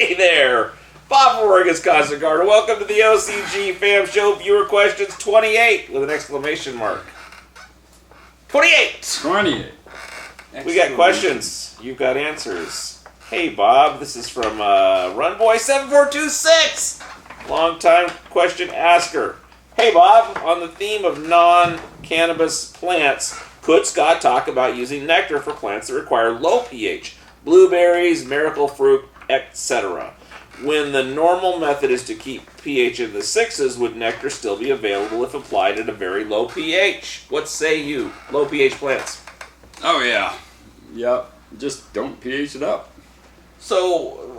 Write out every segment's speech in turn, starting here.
Hey there, Bob from Oregon's Constant Garden. Welcome to the OCGFAM Show. Viewer questions 28 with an exclamation mark. 28. 28. We got questions. You've got answers. Hey Bob, this is from Runboy7426. Long-time question asker. Hey Bob, on the theme of non-cannabis plants, could Scott talk about using nectar for plants that require low pH? Blueberries, miracle fruit, etc. When the normal method is to keep pH in the 6s, would nectar still be available if applied at a very low pH? What say you? Low pH plants. Oh, yeah. Yep. Just don't pH it up. So...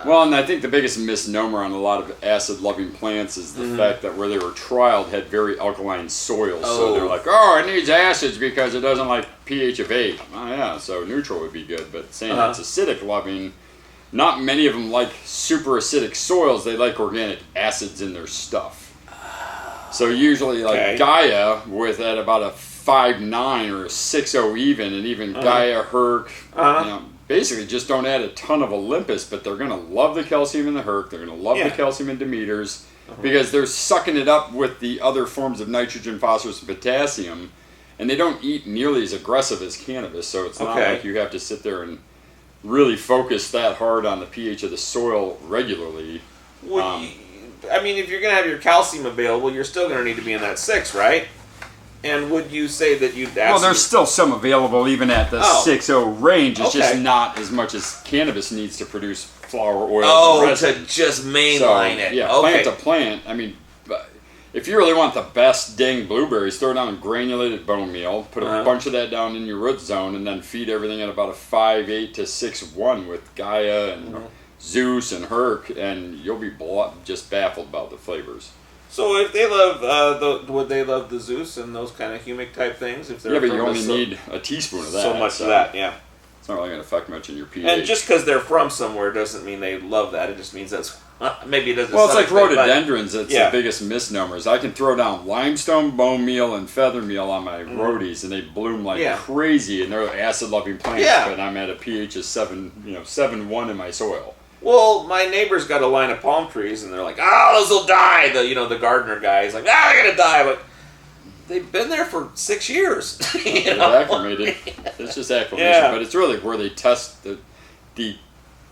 well, and I think the biggest misnomer on a lot of acid-loving plants is the fact that where they were trialed had very alkaline soils. Oh. So they're like, oh, it needs acids because it doesn't like pH of 8. Oh, yeah, so neutral would be good. But saying it's acidic-loving, not many of them like super acidic soils. They like organic acids in their stuff. So usually like Gaia with at about a 5.9 or a 6.0 even, and even Gaia, Herc, you know, basically just don't add a ton of Olympus, but they're going to love the calcium in the Herc, they're going to love the calcium in Demeters, because they're sucking it up with the other forms of nitrogen, phosphorus, and potassium, and they don't eat nearly as aggressive as cannabis, so it's not like you have to sit there and really focus that hard on the pH of the soil regularly. I mean, if you're going to have your calcium available, you're still going to need to be in that 6, right? And would you say that you'd... Well, there's still some available even at the 6.0 range. It's just not as much as cannabis needs to produce flower oil. Oh, to just mainline it. Yeah, plant to plant. I mean, if you really want the best dang blueberries, throw down granulated bone meal, put a bunch of that down in your root zone, and then feed everything at about a 5.8 to 6.1 with Gaia and Zeus and Herc, and you'll be just baffled about the flavors. So if they love, would they love the Zeus and those kind of humic type things? If they're but you only need a teaspoon of that. So much of that, yeah. It's not really going to affect much in your pH. And just because they're from somewhere doesn't mean they love that. It just means that's maybe it doesn't. Well, it's like rhododendrons. It's the biggest misnomers. I can throw down limestone, bone meal, and feather meal on my rhodies, and they bloom like crazy, and they're acid-loving plants. But I'm at a pH of 7.1 in my soil. Well, my neighbor's got a line of palm trees, and they're like, "Oh, those will die." The gardener guy is like, "Ah, they're gonna die," but they've been there for 6 years. They're acclimated. It's just acclimation, but it's really where they test the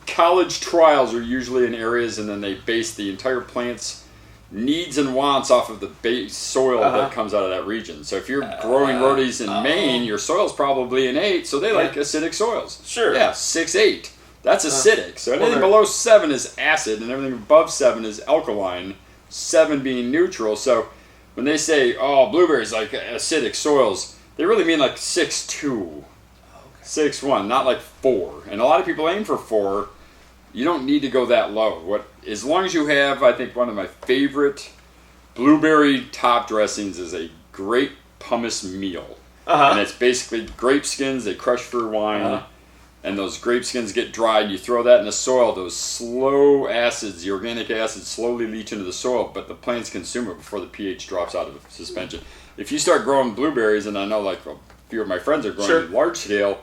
college trials are usually in areas, and then they base the entire plant's needs and wants off of the base soil that comes out of that region. So if you're growing rhodies in Maine, your soil's probably an 8, so they like acidic soils. Sure. Yeah, 6.8. That's acidic. So anything below 7 is acid, and everything above 7 is alkaline, 7 being neutral. So when they say, oh, blueberries like acidic soils, they really mean like 6.2, 6.1, not like 4. And a lot of people aim for 4. You don't need to go that low. As long as you have, I think one of my favorite blueberry top dressings is a grape pumice meal. And it's basically grape skins, they crush for wine. And those grape skins get dried, you throw that in the soil, those slow acids, the organic acids slowly leach into the soil, but the plants consume it before the pH drops out of suspension. If you start growing blueberries, and I know like a few of my friends are growing large scale,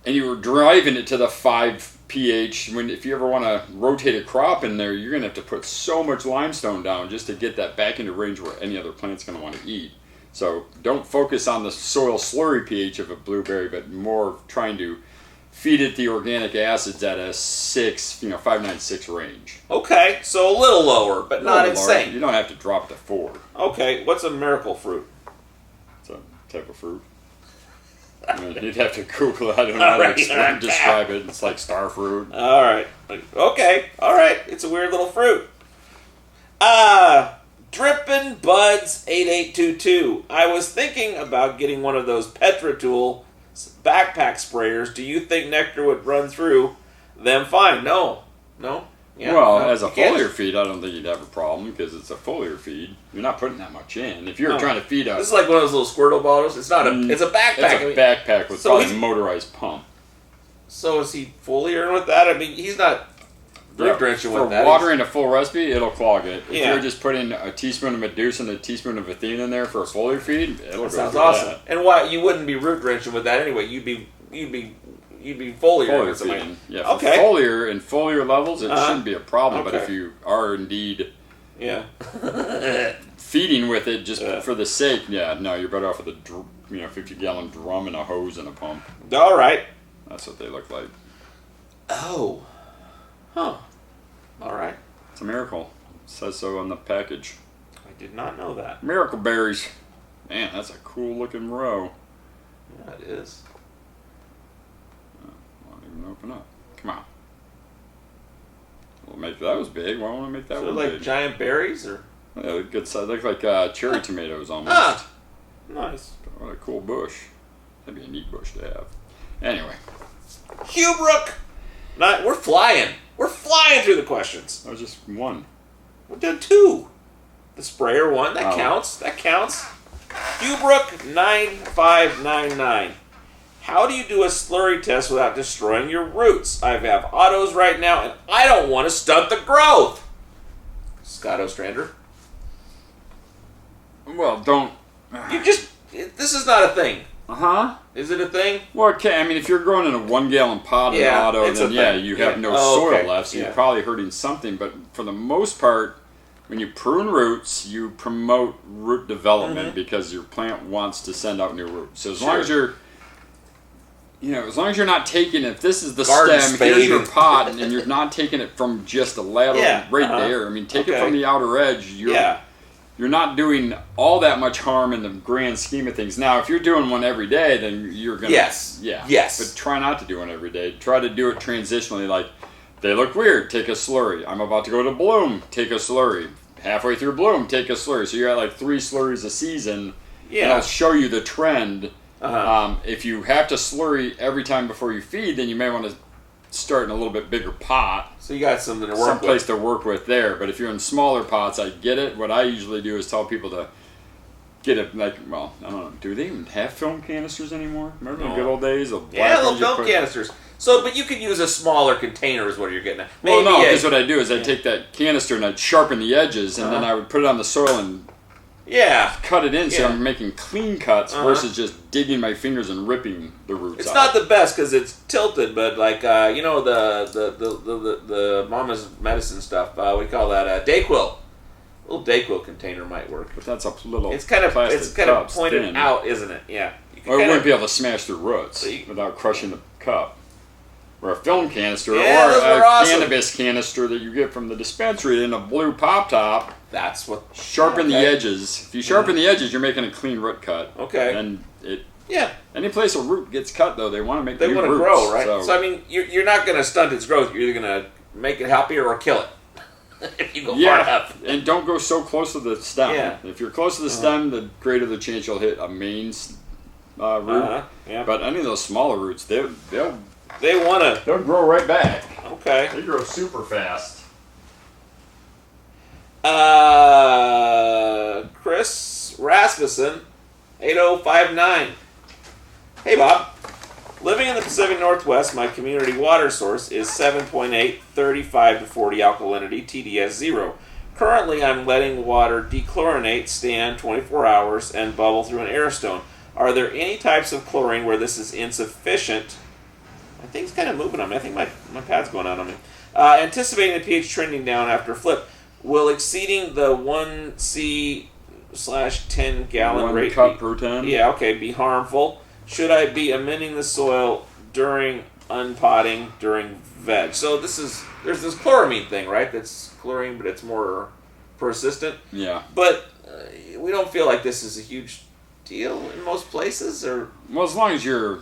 and you were driving it to the 5 pH, if you ever want to rotate a crop in there, you're going to have to put so much limestone down just to get that back into range where any other plant's going to want to eat. So don't focus on the soil slurry pH of a blueberry, but more trying to feed it the organic acids at a 5.9, 6 range. Okay, so a little lower, but not insane. You don't have to drop to 4. Okay, what's a miracle fruit? It's a type of fruit. I mean, you'd have to Google it. I don't know how to describe it. It's like star fruit. All right. Okay. All right. It's a weird little fruit. Drippin' Buds 8822. I was thinking about getting one of those Petra Tool backpack sprayers. Do you think nectar would run through them fine? No. Yeah, as a foliar feed, I don't think you'd have a problem because it's a foliar feed. You're not putting that much in. If you're trying to feed this is like one of those little Squirtle bottles. It's not it's a backpack. It's a backpack with probably a motorized pump. So is he foliar with that? I mean, he's not root drenching with that. For watering a full recipe, it'll clog it. If you're just putting a teaspoon of Medusa and a teaspoon of Athena in there for a foliar feed, it'll go through awesome. that. And why you wouldn't be root drenching with that anyway? You'd be you'd be foliar. Foliar feeding. Yeah, for okay. foliar and foliar levels, it shouldn't be a problem. Okay. But if you are indeed feeding with it just for the sake, no, you're better off with a 50-gallon drum and a hose and a pump. All right. That's what they look like. Oh. Huh. All right. It's a miracle. It says so on the package. I did not know that. Miracle berries. Man, that's a cool looking row. Yeah, it is. Won't even open up. Come on. We'll make that was big. Why won't I make that So one like big? giant berries, or? Yeah, good size. Look like cherry tomatoes almost. Nice. What a cool bush. That'd be a neat bush to have. Anyway. Huebrook! We're flying. We're flying through the questions. That was just one. We've done 2. The sprayer one, that counts. That counts. Huebrook 9599. How do you do a slurry test without destroying your roots? I have autos right now, and I don't want to stunt the growth. Scott Ostrander. Well, don't. This is not a thing. Uh-huh. Is it a thing? Well, okay. I mean, if you're growing in a 1-gallon pot in auto, then you have no soil left, so you're probably hurting something. But for the most part, when you prune roots, you promote root development because your plant wants to send out new roots. So as long as you're, as long as you're not taking, if this is the Garden stem, spade. here's your pot, and you're not taking it from just a lateral there. I mean, take it from the outer edge. You're not doing all that much harm in the grand scheme of things. Now, if you're doing one every day, then you're going to... Yes. But try not to do one every day. Try to do it transitionally, like, they look weird, take a slurry. I'm about to go to bloom, take a slurry. Halfway through bloom, take a slurry. So you're at like 3 slurries a season, and I'll show you the trend. If you have to slurry every time before you feed, then you may want to start in a little bit bigger pot. So you got something to work with. Someplace to work with there. But if you're in smaller pots, I get it. What I usually do is tell people to get it, I don't know. Do they even have film canisters anymore? Remember the good old days? Little film canisters. So, but you could use a smaller container is what you're getting at. Well, no, because what I do is I take that canister and I'd sharpen the edges, and then I would put it on the soil and cut it in, so I'm making clean cuts versus just digging my fingers and ripping the roots out. It's not the best because it's tilted, but like the mama's medicine stuff. We call that Dayquil. A little Dayquil container might work. But that's a little. It's kind of pointed out, isn't it? Yeah. Or it wouldn't be able to smash through roots without crushing the cup. Or a film canister, or a cannabis canister that you get from the dispensary in a blue pop top. That's what. Sharpen the edges. If you sharpen the edges, you're making a clean root cut. Okay. And any place a root gets cut, though, they want to make new roots. They want to grow, right? So I mean, you're not going to stunt its growth. You're either going to make it healthier or kill it. If you go far enough. And don't go so close to the stem. Yeah. If you're close to the stem, the greater the chance you'll hit a main root. But any of those smaller roots, they'll grow right back. Okay. They grow super fast. Chris Rasmussen, 8059. Hey, Bob. Living in the Pacific Northwest, my community water source is 7.8, 35 to 40 alkalinity, TDS 0. Currently, I'm letting water dechlorinate, stand 24 hours, and bubble through an air stone. Are there any types of chlorine where this is insufficient? I think it's kind of moving on me. I think my pad's going out on me. Anticipating the pH trending down after flip. Will exceeding the 1C/10 gallon rate 1 cup per 10? be harmful? Should I be amending the soil during unpotting during veg? So there's this chloramine thing, right? That's chlorine, but it's more persistent. Yeah. But we don't feel like this is a huge deal in most places, or well, as long as you're.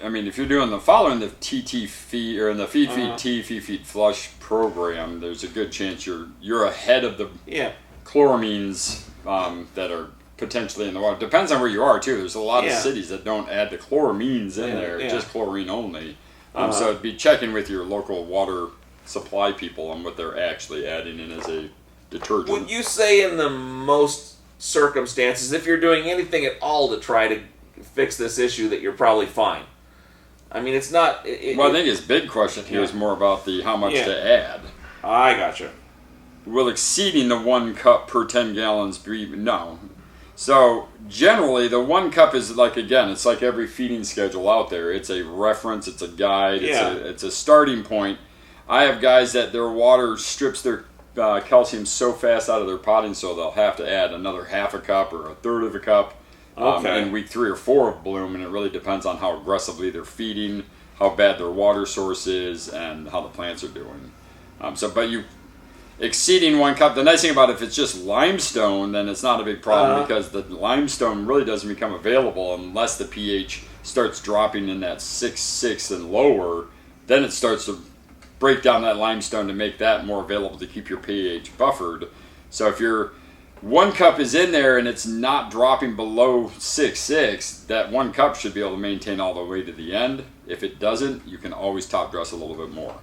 I mean, if you're following the TT feed or in the feed feed flush program, there's a good chance you're ahead of the chloramines that are potentially in the water. Depends on where you are too. There's a lot of cities that don't add the chloramines in there, just chlorine only. So it'd be checking with your local water supply people on what they're actually adding in as a detergent. Would you say in the most circumstances, if you're doing anything at all to try to fix this issue, that you're probably fine? I mean, it's not... I think his big question here is more about the how much to add. I gotcha. Will exceeding the 1 cup per 10 gallons be... No. So generally, the 1 cup is like, again, it's like every feeding schedule out there. It's a reference, it's a guide, it's a starting point. I have guys that their water strips their calcium so fast out of their potting soil they'll have to add another half a cup or a third of a cup in week 3 or 4 of bloom, and it really depends on how aggressively they're feeding, how bad their water source is, and how the plants are doing. But you exceeding 1 cup. The nice thing about it, if it's just limestone, then it's not a big problem because the limestone really doesn't become available unless the pH starts dropping in that 6.6 and lower. Then it starts to break down that limestone to make that more available to keep your pH buffered. So if your 1 cup is in there and it's not dropping below 6.6, that 1 cup should be able to maintain all the way to the end. If it doesn't, you can always top dress a little bit more.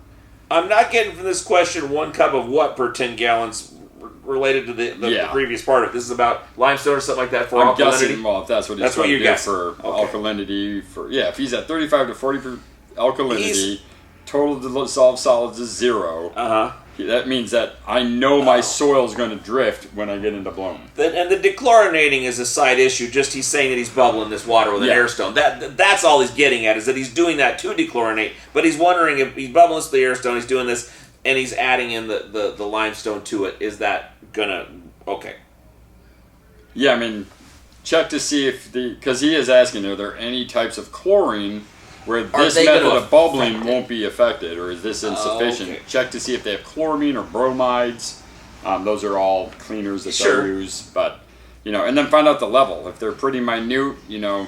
I'm not getting from this question 1 cup of what per 10 gallons related to the previous part of it. This is about limestone or something like that for alkalinity? Guessing, well, if that's what he's trying to do for alkalinity. If he's at 35 to 40 for alkalinity, total dissolved solids is 0. That means that I know my soil is going to drift when I get into bloom. And the dechlorinating is a side issue. Just he's saying that he's bubbling this water with an air stone. That's all he's getting at, is that he's doing that to dechlorinate. But he's wondering if he's bubbling this with the air stone, he's doing this, and he's adding in the limestone to it. Is that gonna Yeah, I mean, check to see if because he is asking, are there any types of chlorine where this method of bubbling won't be affected, or is this insufficient? Check to see if they have chloramine or bromides. Those are all cleaners that they'll use, but and then find out the level. If they're pretty minute, you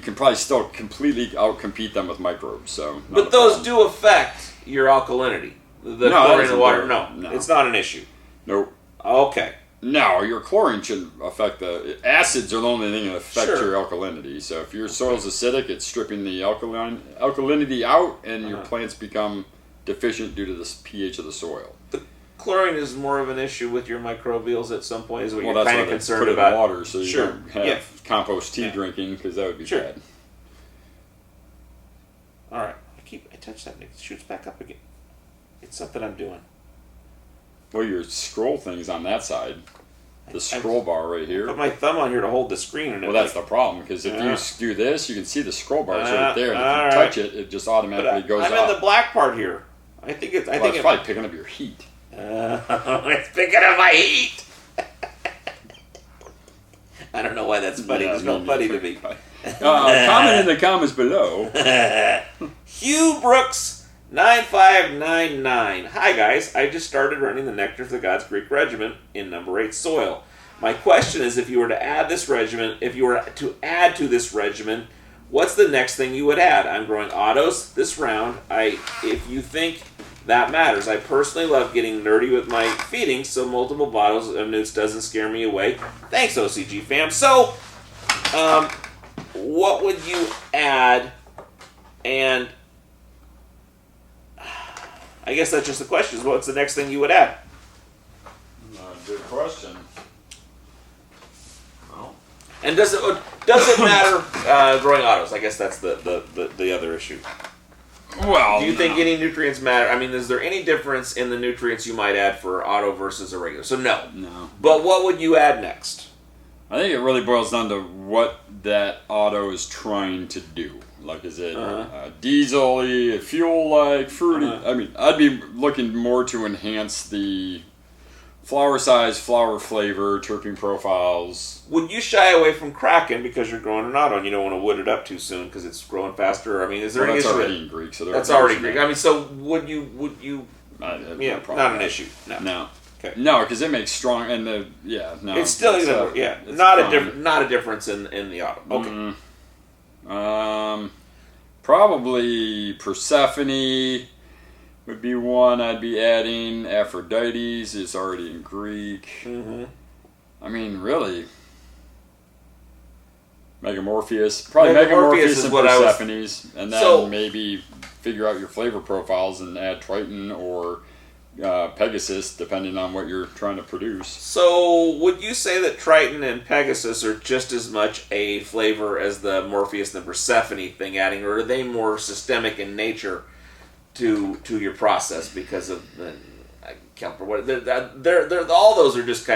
can probably still completely outcompete them with microbes. So, but those do affect your alkalinity. The chlorine in the water. No, it's not an issue. Nope. Okay. No, your chlorine shouldn't affect the acids are the only thing that affect your alkalinity. So if your soil's acidic, it's stripping the alkalinity out, and your plants become deficient due to the pH of the soil. The chlorine is more of an issue with your microbials at some point. Is what you're kind of concerned about. Put it in water so you don't have compost tea drinking, because that would be bad. All right, I touch that and it shoots back up again. It's something I'm doing. Well, your scroll thing's on that side. The scroll bar right here. I put my thumb on here to hold the screen. And that's the problem, because if you do this, you can see the scroll bar is right there. And if you touch it, it just automatically goes off. I'm in the black part here. I think it's probably picking up your heat. It's picking up my heat. I don't know why that's funny. It's not funny to me. Comment in the comments below. Hugh Brooks 9599. Hi guys, I just started running the Nectar of the Gods Greek regimen in number 8 soil. My question is, if you were to add to this regimen, what's the next thing you would add? I'm growing autos this round. If you think that matters. I personally love getting nerdy with my feeding, so multiple bottles of newts doesn't scare me away. Thanks, OCGFAM. So, what would you add? And I guess that's just the question. What's the next thing you would add? Good question. Well, and does it matter growing autos? I guess that's the other issue. Well, do you think any nutrients matter? I mean, is there any difference in the nutrients you might add for auto versus a regular? So no. But what would you add next? I think it really boils down to what that auto is trying to do. Like, is it diesel-y, fuel-like, fruity? I mean, I'd be looking more to enhance the flower size, flower flavor, terpene profiles. Would you shy away from cracking because you're growing an auto and you don't want to wood it up too soon because it's growing faster? I mean, is there any issue? That's already in Greek, so that's already Greek. I mean, so would you? Not an issue. No. Okay. No, because it makes strong It's still not a difference in the auto. Okay. Probably Persephone would be one I'd be adding. Aphrodite's is already in Greek. I mean, really, Megamorpheus. Probably Megamorpheus and Persephone's, and then maybe figure out your flavor profiles and add Triton or Pegasus, depending on what you're trying to produce. So, would you say that Triton and Pegasus are just as much a flavor as the Morpheus and the Persephone thing adding, or are they more systemic in nature to your process because of the... kelp or what? They're all those are just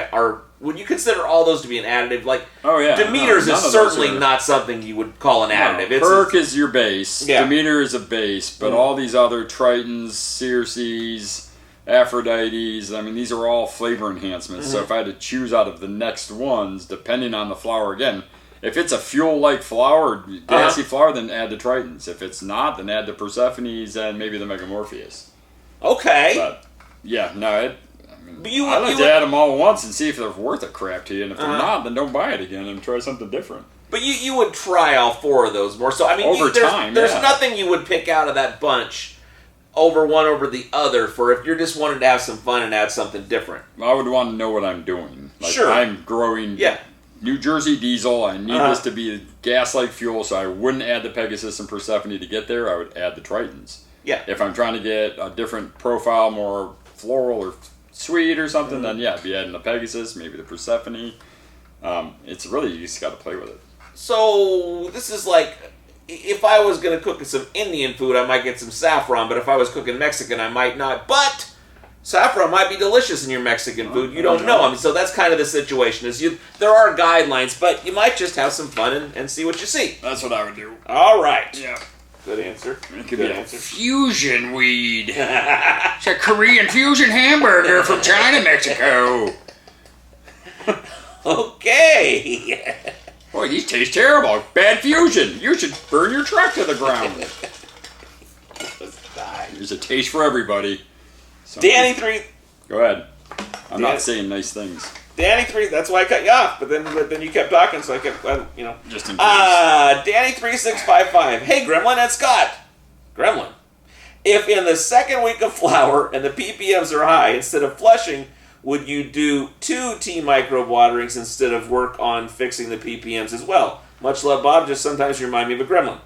would you consider all those to be an additive? Like, oh yeah, Demeters is certainly not something you would call an additive. No, Perk is your base. Yeah. Demeter is a base, but all these other Tritons, Circes, Aphrodites, I mean, these are all flavor enhancements. So if I had to choose out of the next ones, depending on the flower, again, if it's a fuel-like flower, gassy flower, then add the Tritons. If it's not, then add the Persephones and maybe the Megamorpheus. Okay. But, yeah, no, I like to would, add them all at once and see if they're worth a crap to you. And if they're not, then don't buy it again and try something different. But you would try all 4 of those more. So, I mean, over time, there's nothing you would pick out of that bunch over one over the other for if you're just wanting to have some fun and add something different. I would want to know what I'm doing. Like, sure. I'm growing New Jersey diesel. I need this to be gas-like fuel, so I wouldn't add the Pegasus and Persephone to get there. I would add the Tritons. Yeah. If I'm trying to get a different profile, more floral or sweet or something, then I'd be adding the Pegasus, maybe the Persephone. It's really, you just got to play with it. So, this is like, if I was going to cook some Indian food, I might get some saffron, but if I was cooking Mexican, I might not. But saffron might be delicious in your Mexican food. You don't know. I mean, so that's kind of the situation. There are guidelines, but you might just have some fun and see what you see. That's what I would do. All right. Yeah. Good answer. It could be a fusion weed. It's a Korean fusion hamburger from China, Mexico. Okay. Boy, these taste terrible. Bad fusion. You should burn your truck to the ground. There's a taste for everybody. Danny3. Go ahead. I'm not saying nice things. Danny3, that's why I cut you off, but then you kept talking, so I kept, Just in case. Danny3655. Hey, Gremlin and Scott. Gremlin. If in the second week of flower and the ppms are high, instead of flushing, would you do 2 tea microbe waterings instead of work on fixing the ppms as well? Much love, Bob. Just sometimes you remind me of a gremlin.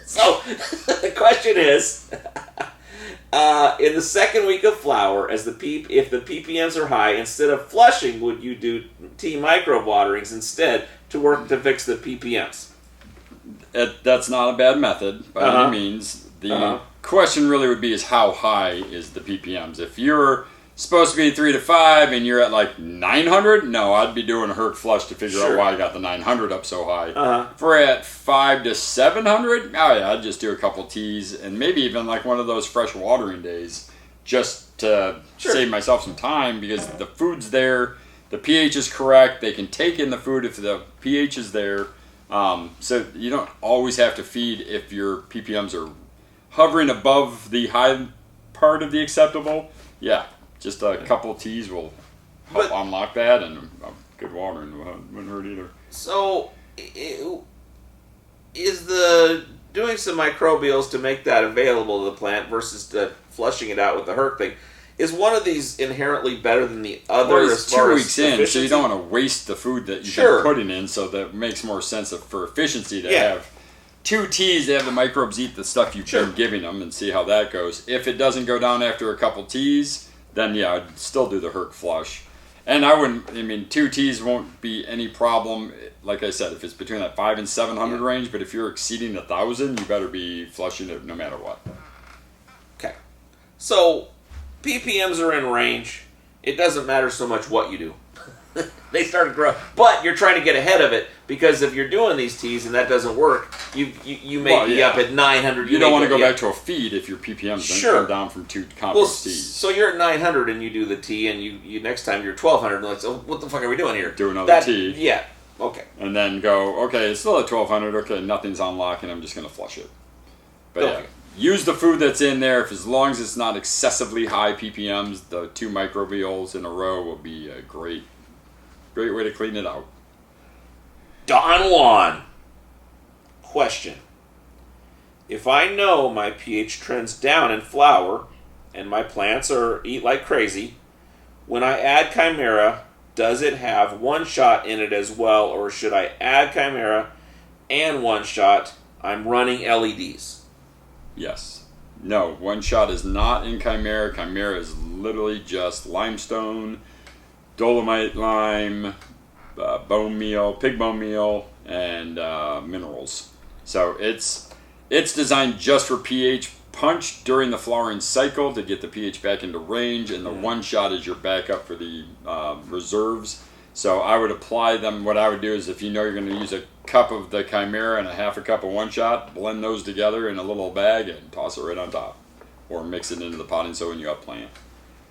So, the question is... in the second week of flower, if the ppms are high, instead of flushing, would you do tea microbe waterings instead to work to fix the ppms? That's not a bad method by any means. The question really would be is how high is the ppms? If you're supposed to be 3 to 5 and you're at like 900, no, I'd be doing a Herc flush to figure out why I got the 900 up so high. If we're at 5 to 700, oh yeah, I'd just do a couple teas and maybe even like one of those fresh watering days just to save myself some time because the food's there, the pH is correct, they can take in the food if the pH is there. So you don't always have to feed if your ppms are hovering above the high part of the acceptable. Yeah. Just a couple of teas will help unlock that, and good watering wouldn't hurt either. So, is the doing some microbials to make that available to the plant versus the flushing it out with the Herc thing, is one of these inherently better than the other? Well, as far 2 as weeks in, efficiency? so you don't want to waste the food that you've been putting in, so that makes more sense for efficiency to have 2 teas to have the microbes eat the stuff you've been giving them and see how that goes. If it doesn't go down after a couple teas, then yeah, I'd still do the Herc flush. And 2 teas won't be any problem. Like I said, if it's between that 500 and 700 range, but if you're exceeding 1,000, you better be flushing it no matter what. Okay. So, ppms are in range. It doesn't matter so much what you do. They start to grow. But you're trying to get ahead of it because if you're doing these teas and that doesn't work, you may be up at 900. You don't want to go back to a feed if your ppms don't come down from 2 compost teas. So you're at 900 and you do the tea and you next time you're 1,200 and like, so what the fuck are we doing here? Do another tea. Yeah. Okay. And then go, okay, it's still at 1,200. Okay, nothing's unlocking. I'm just going to flush it. But use the food that's in there. As long as it's not excessively high ppms, the 2 microbials in a row will be a great way to clean it out. Don Juan. Question. If I know my pH trends down in flower and my plants eat like crazy, when I add Chimera, does it have one shot in it as well, or should I add Chimera and one shot? I'm running LEDs. Yes. No, one shot is not in Chimera. Chimera is literally just limestone, dolomite lime, bone meal, pig bone meal, and minerals. So it's designed just for pH punch during the flowering cycle to get the pH back into range, and the one shot is your backup for the reserves. So I would apply them. What I would do is, if you know you're going to use a cup of the Chimera and a half a cup of one shot, blend those together in a little bag and toss it right on top, or mix it into the potting soil when you upplant.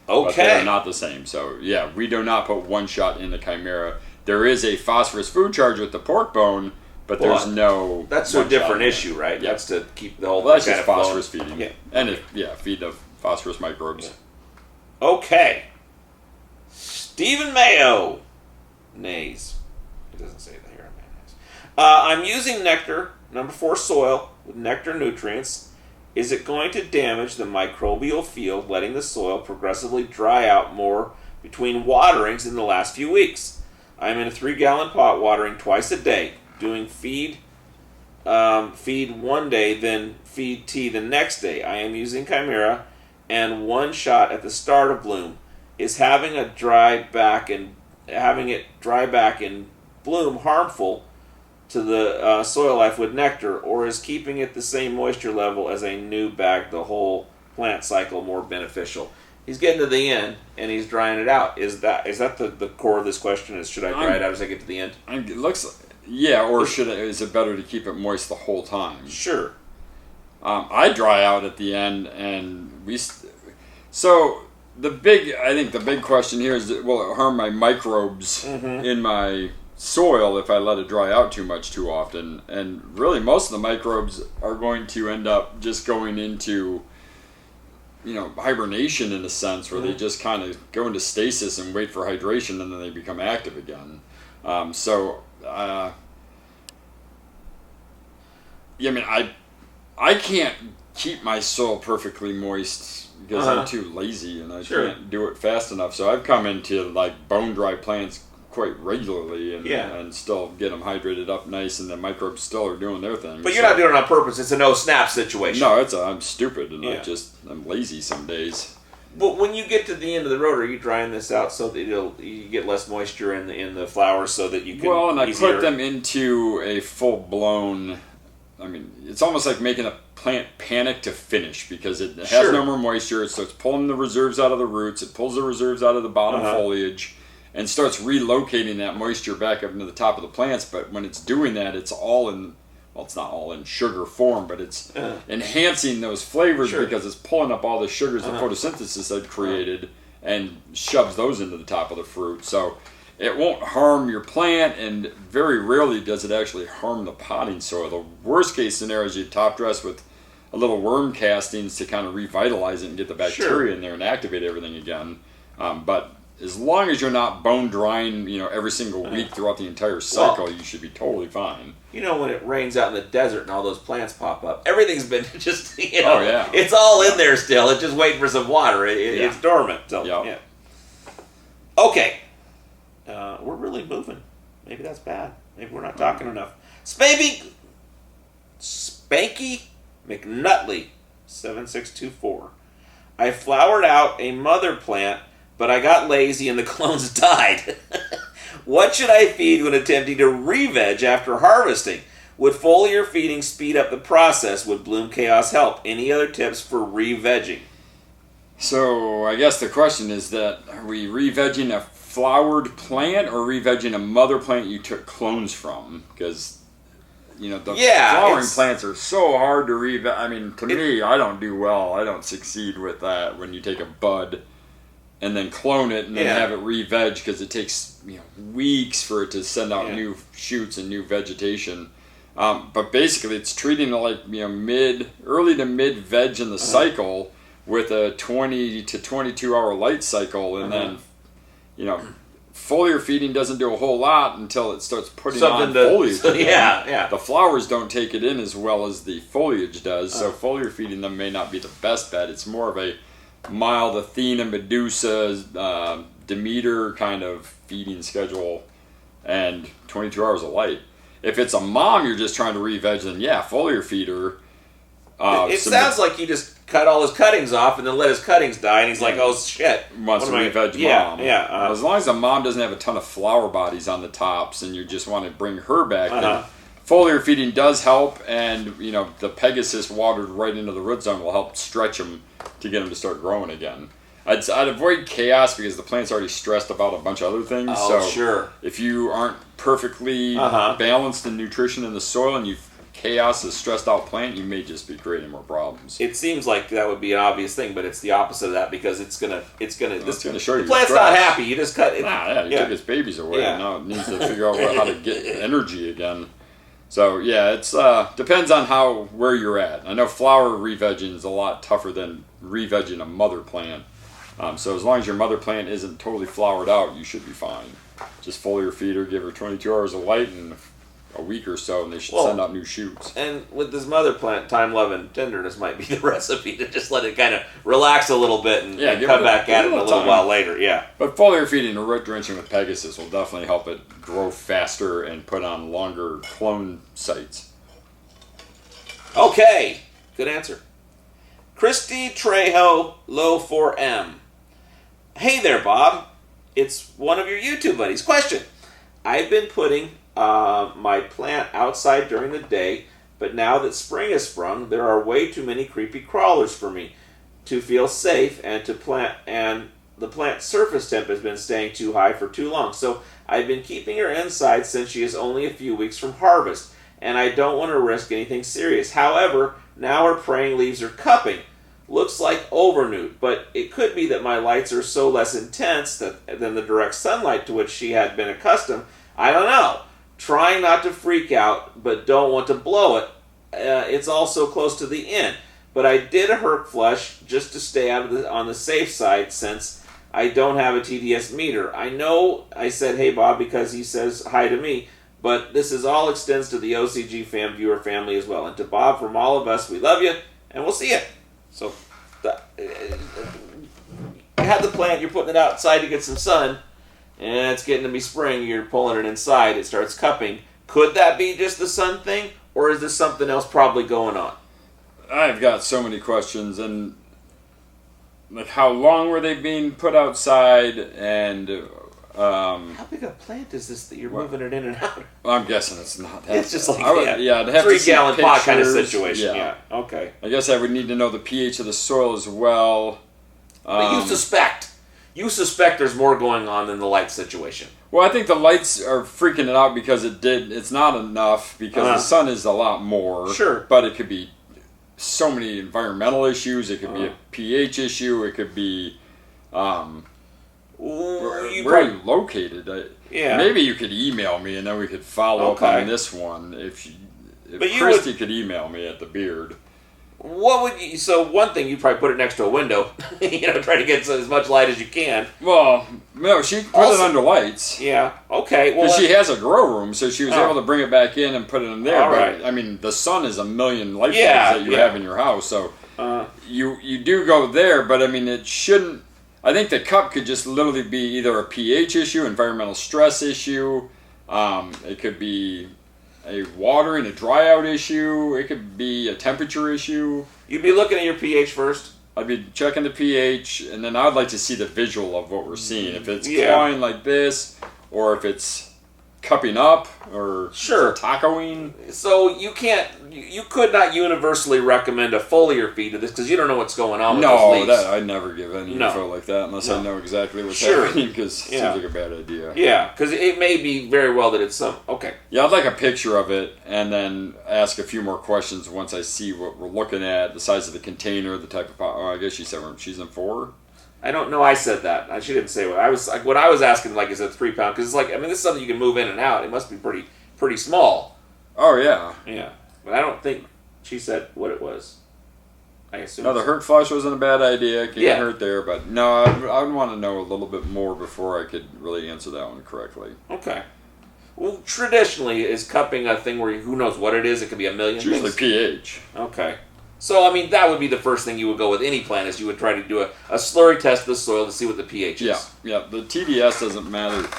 Okay. But they're not the same. So yeah, we do not put one shot in the Chimera. There is a phosphorus food charge with the pork bone, but there's no. That's a different issue, right? Yeah. That's to keep the whole. Well, that's just phosphorus feeding. Yeah. And feed the phosphorus microbes. Yeah. Okay. Stephen Mayo. Nays. It doesn't say that here. I'm using nectar, number 4 soil, with nectar nutrients. Is it going to damage the microbial field, letting the soil progressively dry out more between waterings in the last few weeks? I'm in a 3-gallon pot watering twice a day, doing feed one day, then feed tea the next day. I am using Chimera and one shot at the start of bloom. Is having it dry back and bloom harmful to the soil life with nectar, or is keeping it the same moisture level as a new bag the whole plant cycle more beneficial? He's getting to the end and he's drying it out. Is that the core of this question? Is should I dry it out as I get to the end? It looks or is it better to keep it moist the whole time? Sure. I dry out at the end, and so the big question here is, will it harm my microbes in my soil if I let it dry out too often? And really, most of the microbes are going to end up just going into hibernation, in a sense, where they just kind of go into stasis and wait for hydration, and then they become active again. I can't keep my soil perfectly moist because I'm too lazy and I can't do it fast enough. So I've come into like bone dry plants quite regularly and still get them hydrated up nice, and the microbes still are doing their thing. But you're not doing it on purpose. It's a no snap situation. No, I'm stupid and I'm lazy some days. But when you get to the end of the road, are you drying this out so that you get less moisture in the flowers so that you can? Well, and I put them into a full blown. I mean, it's almost like making a plant panic to finish because it has no more moisture, so it's pulling the reserves out of the roots. It pulls the reserves out of the bottom foliage and starts relocating that moisture back up into the top of the plants. But when it's doing that, it's all in. Well, it's not all in sugar form, but it's enhancing those flavors because it's pulling up all the sugars that photosynthesis had created and shoves those into the top of the fruit. So it won't harm your plant, and very rarely does it actually harm the potting soil. The worst case scenario is you top dress with a little worm castings to kind of revitalize it and get the bacteria in there and activate everything again. But as long as you're not bone drying, every single week throughout the entire cycle, you should be totally fine. When it rains out in the desert and all those plants pop up, everything's been just, it's all in there still. It's just waiting for some water. It's dormant. So, Okay. We're really moving. Maybe that's bad. Maybe we're not talking enough. Spanky McNutley, 7624. I flowered out a mother plant, but I got lazy and the clones died. What should I feed when attempting to re-veg after harvesting? Would foliar feeding speed up the process? Would Bloom Chaos help? Any other tips for re-vegging? So I guess the question is that, are we re-vegging a flowered plant or re-vegging a mother plant you took clones from? Because the flowering plants are so hard to re-veg. I mean, to me, I don't do well. I don't succeed with that when you take a bud and then clone it and then have it re-veg, because it takes weeks for it to send out new shoots and new vegetation. But basically, it's treating it like early to mid veg in the cycle with a 20 to 22 hour light cycle, and then foliar feeding doesn't do a whole lot until it starts putting on foliage. The flowers don't take it in as well as the foliage does, so foliar feeding them may not be the best bet. It's more of a mild Athena, Medusa, Demeter kind of feeding schedule, and 22 hours of light. If it's a mom you're just trying to re-veg, then foliar feeder. It sounds like you just cut all his cuttings off and then let his cuttings die, and he's like, oh shit. Wants to re-veg mom. As long as a mom doesn't have a ton of flower bodies on the tops and you just want to bring her back, then foliar feeding does help, and the Pegasus watered right into the root zone will help stretch them to get them to start growing again. I'd avoid chaos because the plant's already stressed about a bunch of other things. Oh, sure. If you aren't perfectly balanced in nutrition in the soil and you've chaos a stressed out plant, you may just be creating more problems. It seems like that would be an obvious thing, but it's the opposite of that because it's gonna show you. The plant's not happy. You just cut it. You took its babies away, and now it needs to figure out how to get energy again. So it's depends on where you're at. I know flower re-vegging is a lot tougher than re-vegging a mother plant. So as long as your mother plant isn't totally flowered out, you should be fine. Just foliar feed her, give her 22 hours of light, and a week or so, and they should send out new shoots. And with this mother plant, time, love, and tenderness might be the recipe to just let it kind of relax a little bit and come back at it a little while later. Yeah. But foliar feeding or root drenching with Pegasus will definitely help it grow faster and put on longer clone sites. Okay. Good answer. Christy Trejo, low 4M. Hey there, Bob. It's one of your YouTube buddies. Question. I've been putting my plant outside during the day, but now that spring has sprung, there are way too many creepy crawlers for me to feel safe and the plant surface temp has been staying too high for too long. So I've been keeping her inside since she is only a few weeks from harvest, and I don't want to risk anything serious. However, now her praying leaves are cupping. Looks like overnewt, but it could be that my lights are so less intense than the direct sunlight to which she had been accustomed. I don't know. Trying not to freak out, but don't want to blow it. It's also close to the end. But I did a herc flush just to stay on the safe side since I don't have a TDS meter. I know I said, hey Bob, because he says hi to me, but this all extends to the OCGFAM viewer family as well. And to Bob, from all of us, we love you, and we'll see you. So, you have the plant, you're putting it outside to get some sun, and it's getting to be spring, you're pulling it inside, it starts cupping. Could that be just the sun thing, or is there something else probably going on? I've got so many questions, and like how long were they being put outside, and how big a plant is this that you're moving it in and out? I'm guessing it's not that. It's just like I'd have 3-gallon pot kind of situation. Yeah. Okay. I guess I would need to know the pH of the soil as well. But you suspect there's more going on than the light situation. Well, I think the lights are freaking it out because it's not enough because the sun is a lot more. Sure. But it could be so many environmental issues. It could be a pH issue. It could be where are you located? Maybe you could email me and then we could follow up on this one. If Christy could email me at the Beard. What would you? So one thing, you'd probably put it next to a window. Try to get as much light as you can. Well, no, she put it under lights. Yeah. Okay. Well, she has a grow room, so she was able to bring it back in and put it in there. All right. But I mean, the sun is a million light bulbs that you have in your house, so you do go there. But I mean, it shouldn't. I think the cup could just literally be either a pH issue, environmental stress issue. It could be a watering, a dry out issue. It could be a temperature issue. You'd be looking at your pH first. I'd be checking the pH, and then I'd like to see the visual of what we're seeing. If it's clawing like this, or if it's cupping up, or tacoing. So you could not universally recommend a foliar feed to this because you don't know what's going on with those leaves. No, I'd never give any info like that unless I know exactly what's happening because it seems like a bad idea. Yeah, because it may be very well that it's okay. Yeah, I'd like a picture of it and then ask a few more questions once I see what we're looking at, the size of the container, the type of I guess she said she's in 4. I don't know. I said that. She didn't say what I was. What I was asking, is a 3 pound? Because it's this is something you can move in and out. It must be pretty small. Oh yeah. Yeah, but I don't think she said what it was. I assume. No, the hurt flush wasn't a bad idea. Can't hurt there, but no, I would want to know a little bit more before I could really answer that one correctly. Okay. Well, traditionally, is cupping a thing where who knows what it is? It could be a million. It's usually pH. Okay. So, that would be the first thing you would go with any plant is you would try to do a slurry test of the soil to see what the pH is. Yeah. The TDS doesn't matter.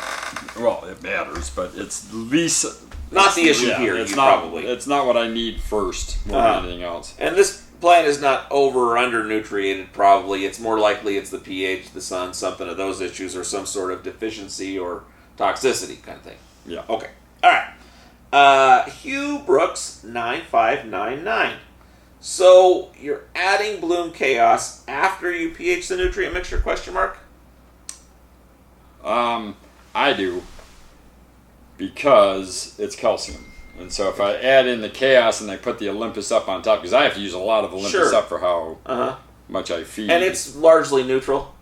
Well, it matters, but it's least... Not the issue here, probably. It's not what I need first more than anything else. And this plant is not over or under nutriated, probably. It's more likely it's the pH, the sun, something of those issues, or some sort of deficiency or toxicity kind of thing. Yeah. Okay. All right. Hugh Brooks 9599. So you're adding Bloom Chaos after you pH the nutrient mixture? Question mark. I do, because it's calcium. And so if I add in the Chaos and I put the Olympus Up on top, because I have to use a lot of Olympus Up for how much I feed. And it's largely neutral.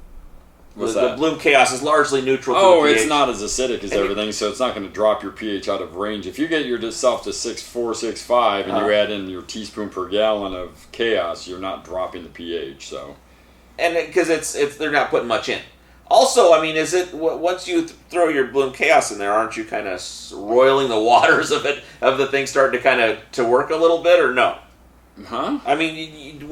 What's the that? Bloom Chaos is largely neutral to Oh, the pH. it's not as acidic as everything, so it's not going to drop your pH out of range. If you get yourself to 6.4, 6.5, and you add in your teaspoon per gallon of Chaos, you're not dropping the pH. So, and because it's they're not putting much in. Also, I mean, is it once you throw your Bloom Chaos in there, aren't you kind of roiling the waters of the thing starting to kind of to work a little bit, or no? Huh? I mean,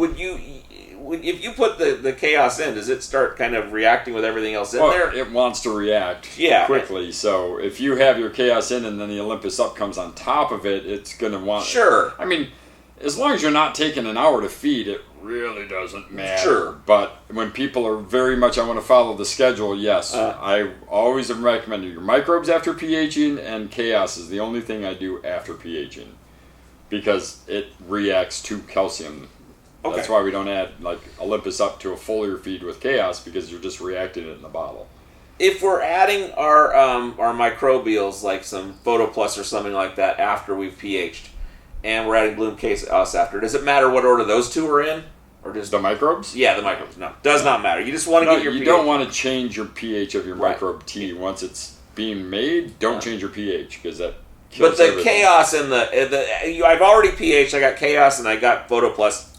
if you put the Chaos in, does it start kind of reacting with everything else in there? It wants to react quickly. So if you have your Chaos in and then the Olympus Up comes on top of it, it's going to want... Sure. I mean, as long as you're not taking an hour to feed, it really doesn't matter. Sure. But when people are very much, I want to follow the schedule, yes. I always have recommended your microbes after pHing, and Chaos is the only thing I do after pHing, because it reacts to calcium. Okay. That's why we don't add like Olympus Up to a foliar feed with Chaos, because you're just reacting it in the bottle. If we're adding our microbials, like some PhotoPlus or something like that, after we've pH'd, and we're adding Bloom Chaos after, does it matter what order those two are in? Or does the microbes? Yeah, the microbes. No, does not matter. You just want to get your you pH. don't want to change your pH of your microbe tea. Once it's being made, don't change your pH, because that kills But the everything. Chaos and I've already pH'd. I got Chaos and I got PhotoPlus.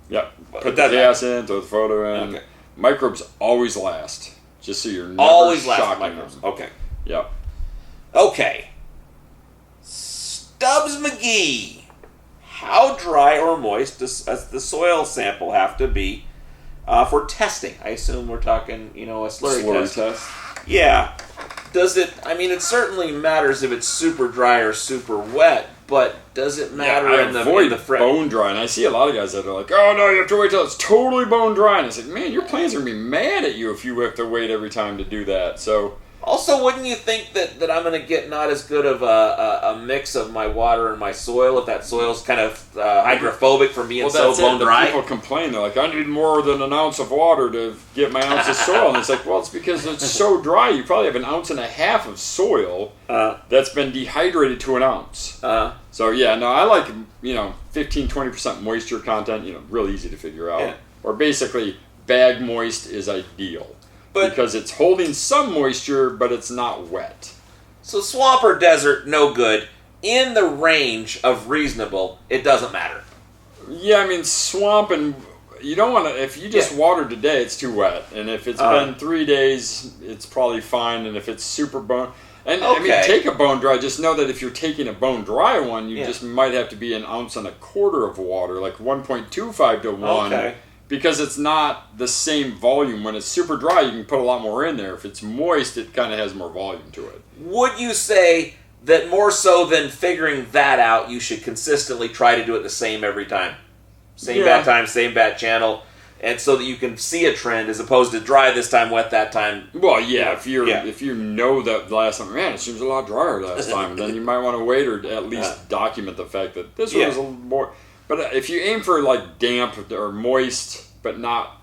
Yep. Put the Chaos in, throw the photo in. Okay. Microbes always last. Just so you're never Always last shocking microbes. them. Okay. Yep. Okay. Stubbs McGee. How dry or moist does the soil sample have to be for testing? I assume we're talking, a slurry test. Yeah. Does it? I mean, it certainly matters if it's super dry or super wet, but does it matter in the bone dry? And I see a lot of guys that are like, "Oh no, you have to wait till it's totally bone dry." And it's like, man, your plants are gonna be mad at you if you have to wait every time to do that. So. Also, wouldn't you think that I'm going to get not as good of a mix of my water and my soil if that soil's kind of hydrophobic for being so bone dry? People complain. They're like, I need more than an ounce of water to get my ounce of soil. And it's like, well, it's because it's so dry. You probably have an ounce and a half of soil that's been dehydrated to an ounce. So, yeah, no, I like, 15, 20% moisture content, real easy to figure out. Yeah. Or basically, bag moist is ideal. Because it's holding some moisture, but it's not wet. So swamp or desert, no good. In the range of reasonable, it doesn't matter. Yeah, I mean, swamp, and you don't want to... If you just water today, it's too wet. And if it's been 3 days, it's probably fine. And if it's super bone... And, I mean, take a bone dry. Just know that if you're taking a bone dry one, you just might have to be 1.25 ounces of water, like 1.25 to 1. Okay. Because it's not the same volume. When it's super dry, you can put a lot more in there. If it's moist, it kind of has more volume to it. Would you say that more so than figuring that out, you should consistently try to do it the same every time? Same bat time, same bat channel, and so that you can see a trend as opposed to dry this time, wet that time? Well, yeah, if you know that the last time, man, it seems a lot drier last time, then you might want to wait or at least document the fact that this one was a little more... But if you aim for like damp or moist, but not,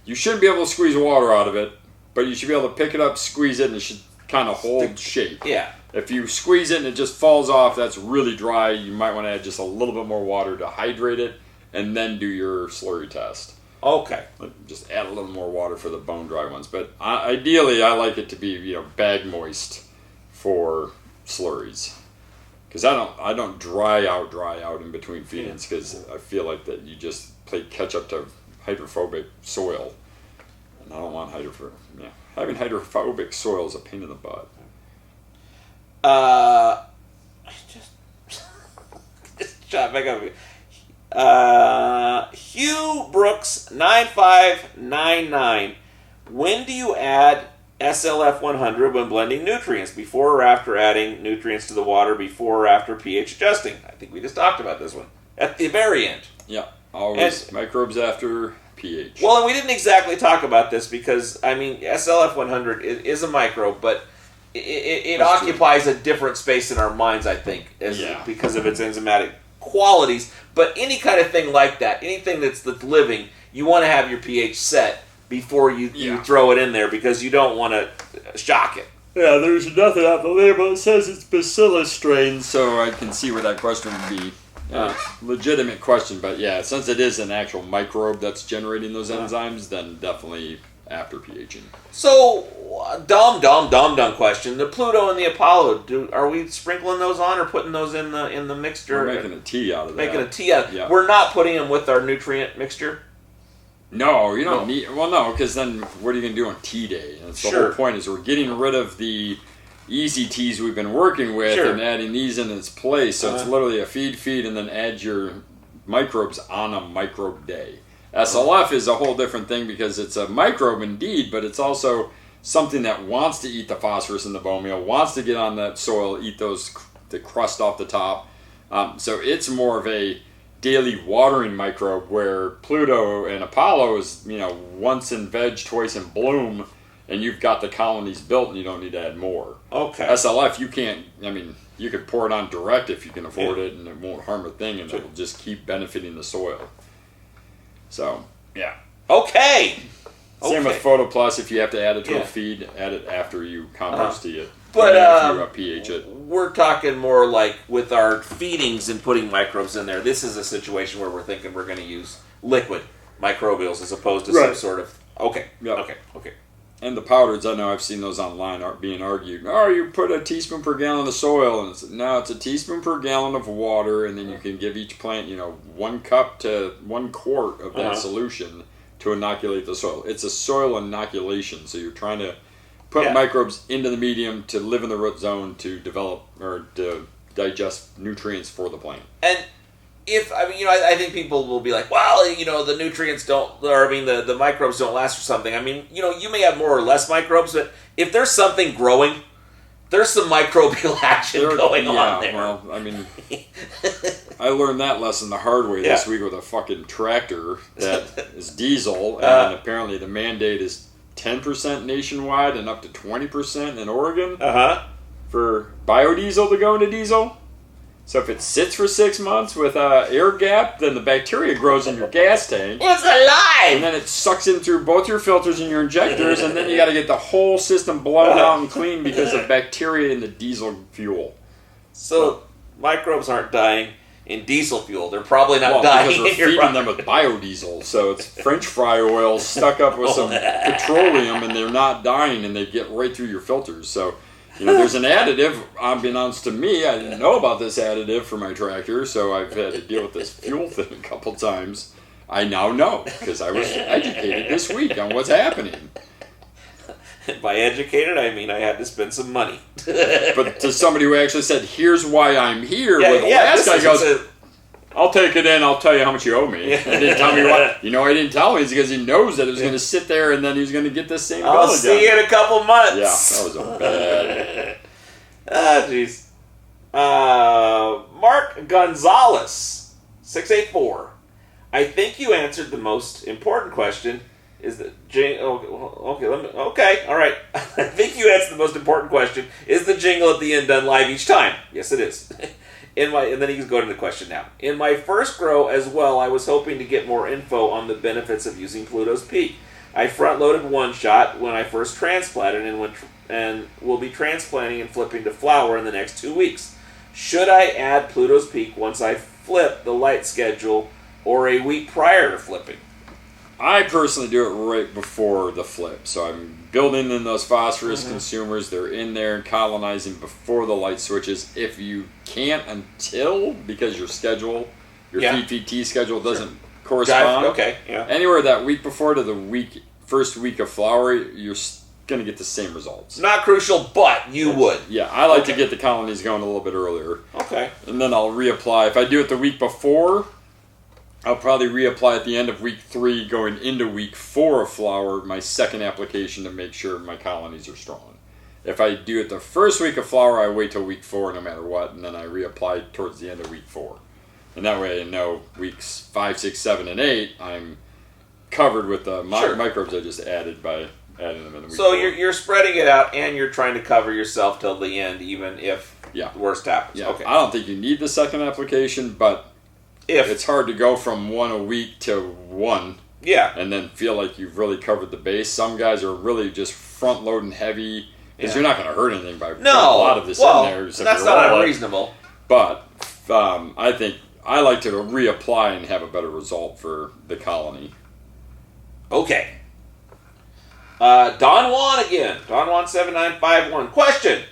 you shouldn't be able to squeeze water out of it, but you should be able to pick it up, squeeze it, and it should kind of hold shape. Yeah. If you squeeze it and it just falls off, that's really dry. You might want to add just a little bit more water to hydrate it, and then do your slurry test. Okay. Just add a little more water for the bone dry ones, but ideally, I like it to be bag moist for slurries. Because I don't dry out in between feedings, because I feel like that you just play catch up to hydrophobic soil, and I don't want having hydrophobic soil is a pain in the butt. Just shot back up. Hugh Brooks 9599. When do you add SLF 100 when blending nutrients? Before or after adding nutrients to the water? Before or after pH adjusting? I think we just talked about this one. At the very end. Yeah, always microbes after pH. Well, and we didn't exactly talk about this because, I mean, SLF 100 is a microbe, but it occupies a different space in our minds, I think, because of its enzymatic qualities. But any kind of thing like that, anything that's living, you want to have your pH set before you throw it in there, because you don't want to shock it. Yeah, there's nothing on the label. It says it's bacillus strain, so I can see where that question would be. Legitimate question, but yeah, since it is an actual microbe that's generating those enzymes, then definitely after pHing. So, dumb question. The Pluto and the Apollo, are we sprinkling those on or putting those in the mixture? We're making a tea out of that. Making a tea out of it. Yeah. We're not putting them with our nutrient mixture? No, you don't need... Well, no, because then what are you going to do on tea day? That's the whole point, is we're getting rid of the easy teas we've been working with and adding these in its place. So it's literally a feed, and then add your microbes on a microbe day. SLF is a whole different thing, because it's a microbe indeed, but it's also something that wants to eat the phosphorus in the bone meal, wants to get on that soil, eat the crust off the top. So it's more of a daily watering microbe, where Pluto and Apollo is, once in veg, twice in bloom, and you've got the colonies built and you don't need to add more. Okay. SLF, you can't, you could pour it on direct if you can afford it, and it won't harm a thing, and it'll just keep benefiting the soil. So, yeah. Okay. Same with Photo Plus. If you have to add it to a feed, add it after you compost it. But after you pH it. We're talking more like with our feedings and putting microbes in there. This is a situation where we're thinking we're going to use liquid microbials as opposed to some sort of... Okay. Yep. Okay. And the powders, I know I've seen those online being argued. Oh, you put a teaspoon per gallon of soil, and it's a teaspoon per gallon of water, and then you can give each plant, 1 cup to 1 quart of that solution to inoculate the soil. It's a soil inoculation, so you're trying to put microbes into the medium to live in the root zone to develop or to digest nutrients for the plant. And I think people will be like, well, the nutrients don't, or the microbes don't last for something. You may have more or less microbes, but if there's something growing, there's some microbial action going on there. Well, I learned that lesson the hard way this week with a fucking tractor that is diesel, and apparently the mandate is 10% nationwide and up to 20% in Oregon for biodiesel to go into diesel. So if it sits for 6 months with an air gap, then the bacteria grows in your gas tank. It's alive! And then it sucks in through both your filters and your injectors, and then you got to get the whole system blown out and clean because of bacteria in the diesel fuel. So microbes aren't dying in diesel fuel. They're probably not dying because we're feeding them with biodiesel. So it's French fry oil stuck up with some petroleum, and they're not dying, and they get right through your filters. So... there's an additive, unbeknownst to me. I didn't know about this additive for my tractor, so I've had to deal with this fuel thing a couple times. I now know, because I was educated this week on what's happening. By educated, I mean I had to spend some money. But to somebody who actually said, here's why I'm here, where the last guy goes, I'll take it in, I'll tell you how much you owe me. And didn't tell me what. I didn't tell him. It's because he knows that it was going to sit there, and then he was going to get this same bill again. I'll see you in a couple months. Yeah, that was a bad... jeez. Mark Gonzalez, 684. I think you answered the most important question. Okay, all right. I think you answered the most important question. Is the jingle at the end done live each time? Yes, it is. And then he can go to the question now. In my first grow as well, I was hoping to get more info on the benefits of using Plutos Peak. I front-loaded one shot when I first transplanted and will be transplanting and flipping to flower in the next 2 weeks. Should I add Plutos Peak once I flip the light schedule or a week prior to flipping? I personally do it right before the flip. So I'm building in those phosphorus consumers. They're in there and colonizing before the light switches. If you can't because your schedule, your feed-feed-tea schedule doesn't correspond. Anywhere that week before to the first week of flower, you're going to get the same results. Not crucial, but you would. Yeah, I like to get the colonies going a little bit earlier. Okay. And then I'll reapply. If I do it the week before, I'll probably reapply at the end of week 3, going into week 4 of flower, my second application to make sure my colonies are strong. If I do it the first week of flower, I wait till week 4 no matter what, and then I reapply towards the end of week 4. And that way I know weeks 5, 6, 7, and 8, I'm covered with the microbes I just added by adding them in the week. So you're spreading it out, and you're trying to cover yourself till the end, even if the worst happens. Yeah. Okay. I don't think you need the second application, but if it's hard to go from one a week to one. Yeah. And then feel like you've really covered the base. Some guys are really just front loading heavy because you're not going to hurt anything by putting a lot of this in there. That's not unreasonable. But I think I like to reapply and have a better result for the colony. Okay. Don Juan again. Don Juan 7951. Question.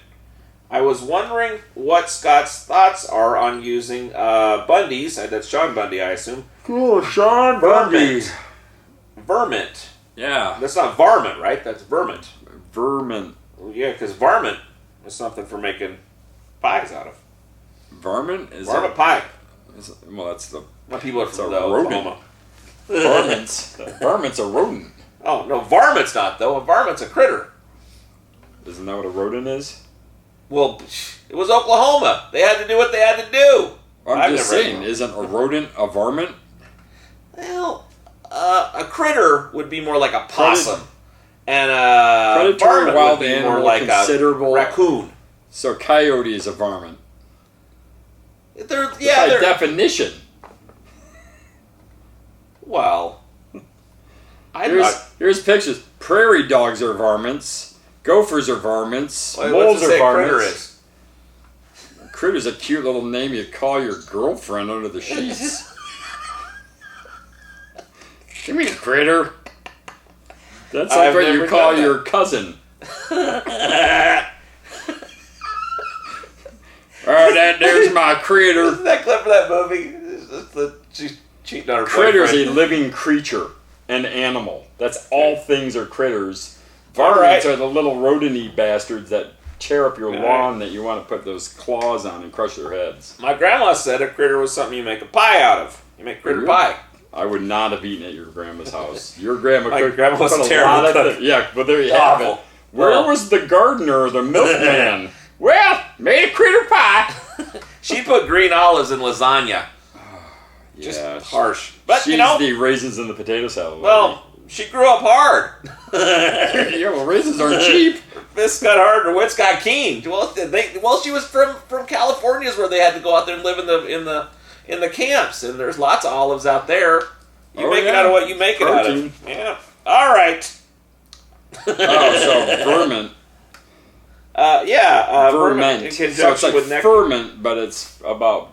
I was wondering what Scott's thoughts are on using Bundy's. That's Sean Bundy, I assume. Cool, Sean Bundy. Vermint. Yeah. That's not varmint, right? That's vermint. Vermin. Yeah, because varmint is something for making pies out of. Varmint is varmint pie. Well, that's the. My people are from Oklahoma. Varmint's a rodent. Oh no, varmint's not though. A varmint's a critter. Isn't that what a rodent is? Well, it was Oklahoma. They had to do what they had to do. I'm just saying, isn't a rodent a varmint? Well, a critter would be more like a possum, and a predatory varmint wild would be animal, more like considerable a raccoon. So coyote is a varmint. They're by definition. Well, here's pictures. Prairie dogs are varmints. Gophers are varmints. Wait, moles are varmints. Critter is? Critter's a cute little name you call your girlfriend under the sheets. Give me a critter. That's like what you call your cousin. There's my critter. Isn't that clip of that movie? She's cheating on her Critter's boyfriend. a living creature, an animal. That's all things are critters. Varmints are the little rodent-y bastards that tear up your lawn that you want to put those claws on and crush their heads. My grandma said a critter was something you make a pie out of. You make critter pie. I would not have eaten at your grandma's house. Your grandma My cooked grandma was a terrible cook. Yeah, but there you have it. Where was the gardener or the milkman? Well, made a critter pie. She put green olives in lasagna. Just harsh. But she's the raisins in the potato salad. Well, she grew up hard. Yeah, well, raisins aren't cheap. Her fists got hard, her wits got keen. Well, she was from California, where they had to go out there and live in the camps, and there's lots of olives out there. You make it out of what you make it out of. Yeah. All right. So vermin. Vermin in conjunction so it's like with nectar. ferment, but it's about.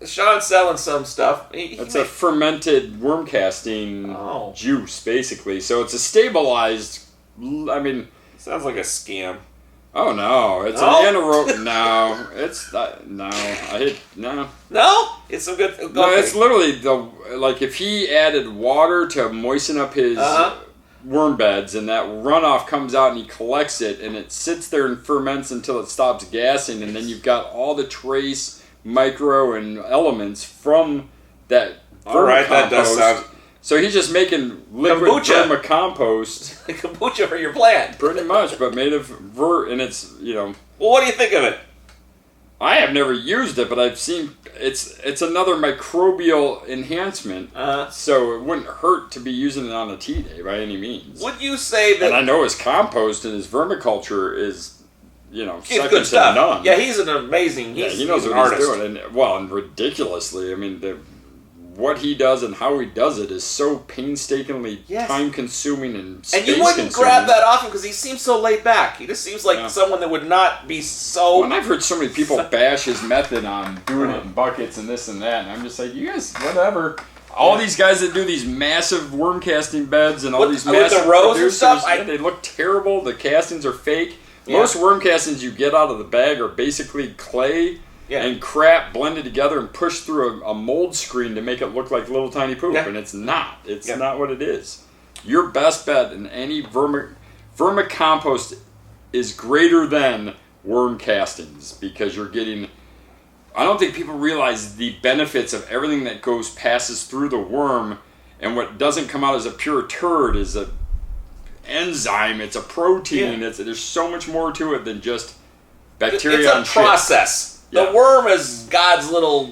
Sean's selling some stuff. It's a fermented worm casting juice, basically. So it's a stabilized. I mean, sounds like a scam. Oh no! It's an anaerobic. No, it's not. No, No, it's some good. No, it's literally like if he added water to moisten up his worm beds, and that runoff comes out, and he collects it, and it sits there and ferments until it stops gassing, and then you've got all the trace micro and elements from that. All right, that does sound. So he's just making liquid vermicompost. Kombucha for your plant. Pretty much, but made of and it's, Well, what do you think of it? I have never used it, but I've seen it's another microbial enhancement. So it wouldn't hurt to be using it on a tea day by any means. Would you say that? And I know his compost and his vermiculture is, second good stuff. to none. Yeah, he's an amazing. He knows what he's doing, and ridiculously, I mean, what he does and how he does it is so painstakingly time-consuming and space-consuming. And you wouldn't grab that off him because he seems so laid back. He just seems like someone that would not be so. Well, and I've heard so many people bash his method on doing it in buckets and this and that, and I'm just like, you guys, whatever. All these guys that do these massive worm casting beds and all these massive the rows and stuff, they look terrible. The castings are fake. Yeah. Most worm castings you get out of the bag are basically clay and crap blended together and pushed through a mold screen to make it look like little tiny poop, and it's not. It's not what it is. Your best bet in any vermicompost is greater than worm castings because you're getting. I don't think people realize the benefits of everything that passes through the worm, and what doesn't come out as a pure turd is a enzyme. It's a protein. There's so much more to it than just bacteria. It's a process. The worm is God's little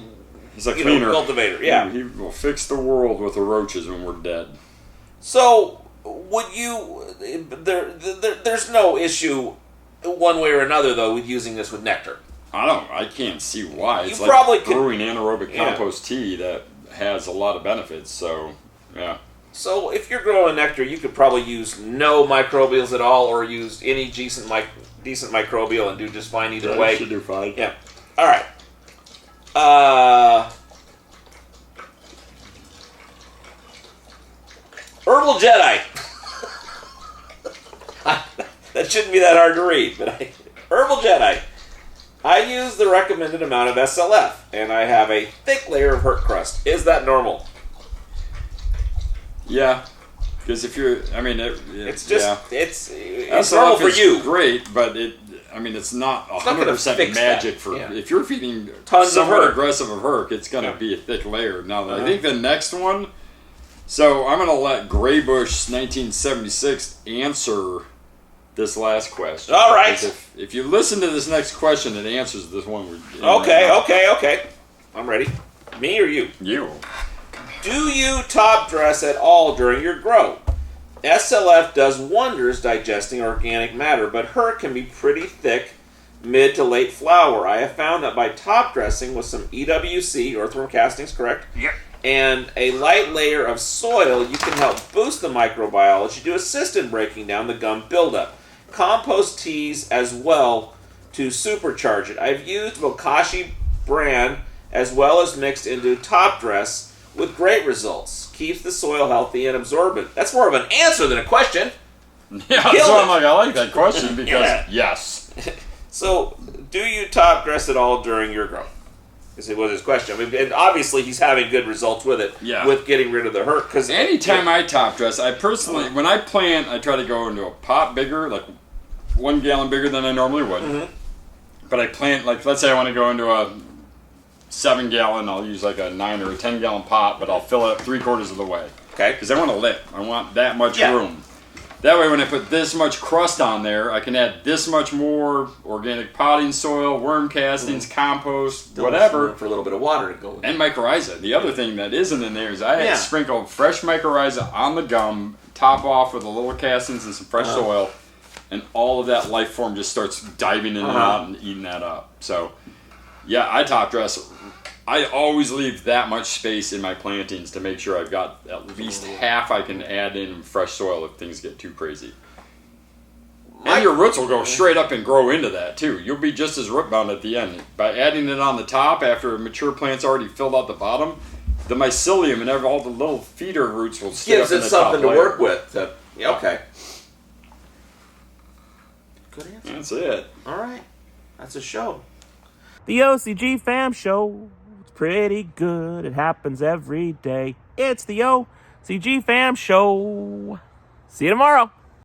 He's a cleaner. Cultivator. Yeah. He will fix the world with the roaches when we're dead. So, would you... there's no issue one way or another though with using this with nectar. I can't see why. It's You like probably could- brewing anaerobic compost tea that has a lot of benefits. So, yeah. So if you're growing nectar, you could probably use no microbials at all, or use any decent microbial and do just fine either way. Should do fine. Yeah. All right. Herbal Jedi. That shouldn't be that hard to read, but Herbal Jedi. I use the recommended amount of SLF, and I have a thick layer of hurt crust. Is that normal? Yeah, because if you're, It's just it's SLF normal for is you. Great, but it's not not gonna 100% fix magic that. for Yeah. if you're feeding Tons of somewhat Herc. aggressive of Herc, it's gonna be a thick layer. Now, I Uh-huh. think the next one. So I'm gonna let Graybush 1976 answer this last question. All right. Because if you listen to this next question, it answers this one. We're in Okay, right now. okay. I'm ready. Me or you? You. Do you top dress at all during your grow? SLF does wonders digesting organic matter, but Herc can be pretty thick mid to late flower. I have found that by top dressing with some EWC, earthworm castings, correct? Yep. And a light layer of soil, you can help boost the microbiology to assist in breaking down the gum buildup. Compost teas as well to supercharge it. I've used Bokashi brand as well as mixed into top dress with great results. Keeps the soil healthy and absorbent. That's more of an answer than a question. Yeah, so I'm like, I like that question because yes. So, do you top dress at all during your growth? Because it was his question. And obviously he's having good results with it, with getting rid of the hurt. Because anytime I top dress, I personally, when I plant, I try to go into a pot bigger, like 1 gallon bigger than I normally would. Mm-hmm. But I plant, like, let's say I want to go into a 7 gallon, I'll use like a 9 or a 10 gallon pot, but I'll fill it up 3/4 of the way. Okay. Because I want a lip. I want that much room. That way when I put this much crust on there, I can add this much more organic potting soil, worm castings, compost, whatever. For a little bit of water to go with. And mycorrhiza. The other thing that isn't in there is I sprinkle fresh mycorrhiza on the gum, top off with a little castings and some fresh soil, and all of that life form just starts diving in and out and eating that up. So, yeah, I top dress. I always leave that much space in my plantings to make sure I've got at least half I can add in fresh soil if things get too crazy. And your roots will go straight up and grow into that too. You'll be just as root bound at the end. By adding it on the top after a mature plant's already filled out the bottom, the mycelium and all the little feeder roots will stay Gives up in it the top something to layer. work with. Okay. Good answer. That's it. All right. That's a show. The OCGFAM show. It's pretty good. It happens every day. It's the OCGFAM show. See you tomorrow.